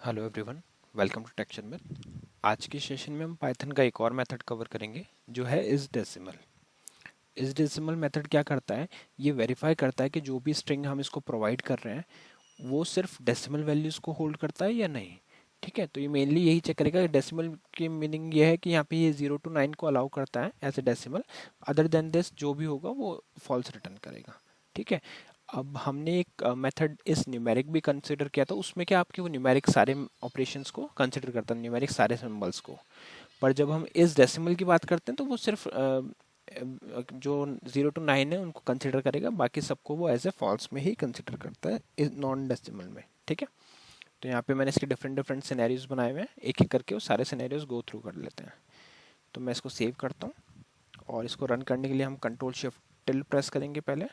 Hello everyone, welcome to Techture में। आज के सेशन में हम पाइथन का एक और मेथड कवर करेंगे जो है इस डेसिमल। इस डेसिमल मेथड क्या करता है, ये वेरीफाई करता है कि जो भी स्ट्रिंग हम इसको प्रोवाइड कर रहे हैं वो सिर्फ डेसिमल वैल्यूज़ को होल्ड करता है या नहीं। ठीक है, तो ये मेनली यही चेक करेगा कि डेसिमल की मीनिंग ये है कि यहाँ पे ये 0 to 9 को अलाउ करता है as a decimal. Other than this जो भी होगा वो फॉल्स रिटर्न करेगा। ठीक है, अब हमने एक मेथड इस न्यूमेरिक भी कंसिडर किया था, उसमें क्या आपके वो न्यूमेरिक सारे ऑपरेशंस को कंसिडर करता है, न्यूमेरिक सारे सिंबल्स को। पर जब हम इस डेसिमल की बात करते हैं तो वो सिर्फ जो 0 to 9 है उनको कंसिडर करेगा, बाकी सबको वो एज ए फॉल्स में ही कंसिडर करता है इस नॉन डेसिमल में। ठीक है, तो यहाँ पे मैंने इसके डिफरेंट डिफरेंट सिनेरियोज बनाए हुए हैं, एक एक करके वो सारे सिनेरियोज गो थ्रू कर लेते हैं। तो मैं इसको सेव करता हूँ और इसको रन करने के लिए हम कंट्रोल शिफ्ट टिल प्रेस करेंगे पहले,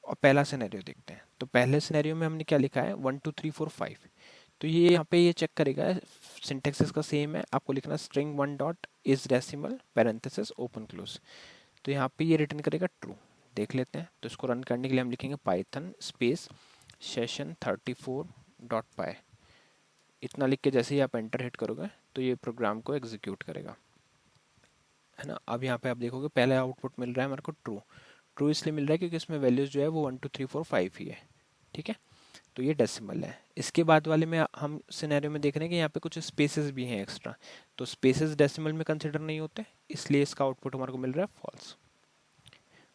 और पहला सिनेरियो देखते हैं। तो पहले सिनेरियो में हमने क्या लिखा है, 1 2 3 4 5। तो ये यहाँ पे ये चेक करेगा, सिंटेक्स इसका सेम है, आपको लिखना string 1 dot is decimal parenthesis open close. तो यहाँ पे ये रिटर्न करेगा ट्रू। देख लेते हैं, तो इसको रन करने के लिए हम लिखेंगे पाइथन स्पेस session34.py। इतना लिख के जैसे ही आप एंटर हिट करोगे तो ये प्रोग्राम को एग्जीक्यूट करेगा, है ना। अब यहाँ पे आप देखोगे पहले आउटपुट मिल रहा है हमारे को ट्रू। ट्रू इसलिए मिल रहा है क्योंकि इसमें वैल्यूज जो है वो 1 2 3 4 5 ही है। ठीक है, तो ये डेसिमल है। इसके बाद वाले में हम सिनेरियो में देख रहे हैं कि यहाँ पे कुछ स्पेसेस भी हैं एक्स्ट्रा, तो स्पेसेस डेसिमल में कंसिडर नहीं होते, इसलिए इसका आउटपुट हमारे को मिल रहा है फॉल्स।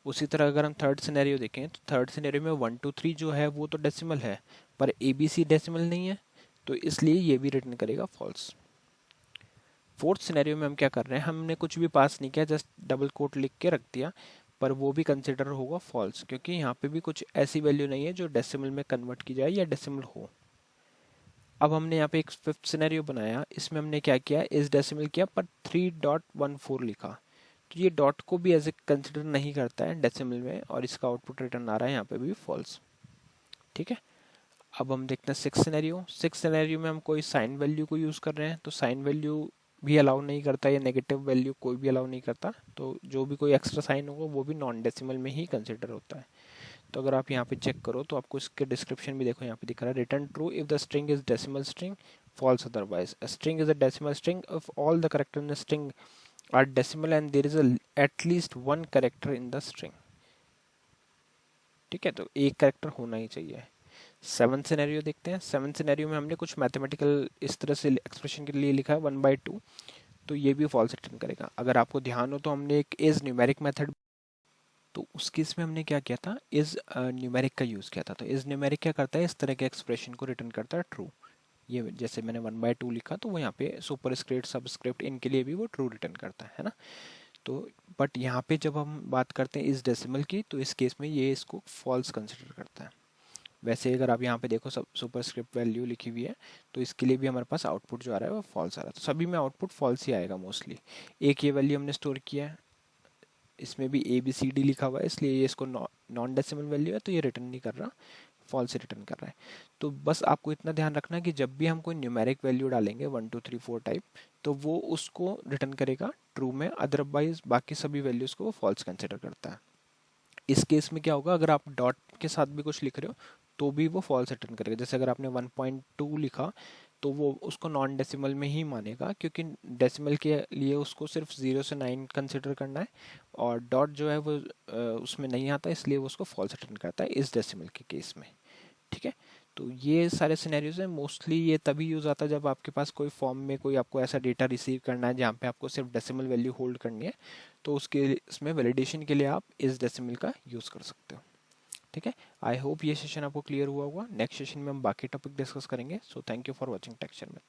उसी तरह अगर हम थर्ड सिनेरियो देखें तो थर्ड सिनेरियो में 1 2 3 जो है वो तो डेसिमल है, पर ए बी सी डेसिमल नहीं है, तो इसलिए ये भी रिटर्न करेगा फॉल्स। फोर्थ सिनेरियो में हम क्या कर रहे हैं, हमने कुछ भी पास नहीं किया, जस्ट डबल कोट लिख के रख दिया, पर वो भी कंसिडर होगा फॉल्स, क्योंकि यहाँ पे भी कुछ ऐसी वैल्यू नहीं है जो डेसिमल में कन्वर्ट की जाए या डेसिमल हो। अब हमने यहाँ पे एक फिफ्थ सिनेरियो बनाया, इसमें हमने क्या किया, इस डेसिमल किया पर 3.14 लिखा, तो ये डॉट को भी एज ए कंसिडर नहीं करता है डेसिमल में, और इसका आउटपुट रिटर्न आ रहा है यहाँ पे भी फॉल्स। ठीक है, अब हम देखते हैं सिक्स सिनेरियो। सिक्स सिनेरियो में हम कोई साइन वैल्यू को यूज़ कर रहे हैं, तो साइन वैल्यू भी अलाउ नहीं करता, या नेगेटिव वैल्यू कोई भी अलाउ नहीं करता, तो जो भी कोई एक्स्ट्रा साइन होगा वो भी नॉन डेसिमल में ही कंसिडर होता है। तो अगर आप यहाँ पे चेक करो तो आपको इसके डिस्क्रिप्शन भी देखो, यहाँ पे दिख रहा है return true if the string is decimal string, false otherwise. A string is a decimal string if all the character in the string are decimal and there is at least one character in the string. ठीक है, तो एक character होना ही चाहिए। Seven scenario देखते हैं। Seven scenario में हमने कुछ मैथमेटिकल इस तरह से एक्सप्रेशन के लिए लिखा है 1/2, तो ये भी फॉल्स रिटर्न करेगा। अगर आपको ध्यान हो तो हमने एक इज न्यूमेरिक मेथड, तो उस केस में हमने क्या किया था, इज न्यूमेरिक का यूज़ किया था। तो इज न्यूमेरिक क्या करता है, इस तरह के एक्सप्रेशन को रिटर्न करता है ट्रू। ये जैसे मैंने 1/2 लिखा, तो वो यहाँ पे सुपर स्क्रिप्ट सबस्क्रिप्ट इनके लिए भी वो ट्रू रिटर्न करता है ना। तो बट यहाँ पे जब हम बात करते हैं इस डेसिमल की, तो इस केस में ये इसको फॉल्स कंसिडर करता है। वैसे अगर आप यहाँ पे देखो सब सुपर स्क्रिप्ट वैल्यू लिखी हुई है, तो इसके लिए भी हमारे पास आउटपुट जो आ रहा है वो फॉल्स आ रहा है, तो सभी में आउटपुट फॉल्स ही आएगा मोस्टली। एक ये वैल्यू हमने स्टोर किया है, इसमें भी ए बी सी डी लिखा हुआ है, इसलिए ये इसको नॉन डेसिमल वैल्यू है, तो ये रिटर्न नहीं कर रहा, फॉल्स रिटर्न कर रहा है। तो बस आपको इतना ध्यान रखना कि जब भी हम कोई न्यूमेरिक वैल्यू डालेंगे 1 2 3 4 टाइप, तो वो उसको रिटर्न करेगा ट्रू में, अदरवाइज बाकी सभी वैल्यूज़ को वो फॉल्स कंसिडर करता है। इस केस में क्या होगा, अगर आप डॉट के साथ भी कुछ लिख रहे हो तो भी वो फॉल्स रिटर्न करेगा। जैसे अगर आपने 1.2 लिखा, तो वो उसको नॉन डेसिमल में ही मानेगा, क्योंकि डेसिमल के लिए उसको सिर्फ 0 से 9 कंसिडर करना है, और डॉट जो है वो उसमें नहीं आता, इसलिए वो उसको फॉल्स रिटर्न करता है इस डेसिमल के केस में। ठीक है, तो ये सारे सिनेरियोज हैं। मोस्टली ये तभी यूज़ आता है जब आपके पास कोई फॉर्म में कोई आपको ऐसा डेटा रिसीव करना है जहाँ पे आपको सिर्फ डेसिमल वैल्यू होल्ड करनी है, तो उसके इसमें वैलिडेशन के लिए आप इस डेसिमल का यूज़ कर सकते हो। ठीक है, आई होप ये सेशन आपको क्लियर हुआ होगा। नेक्स्ट सेशन में हम बाकी टॉपिक डिस्कस करेंगे। So thank you for watching texture में।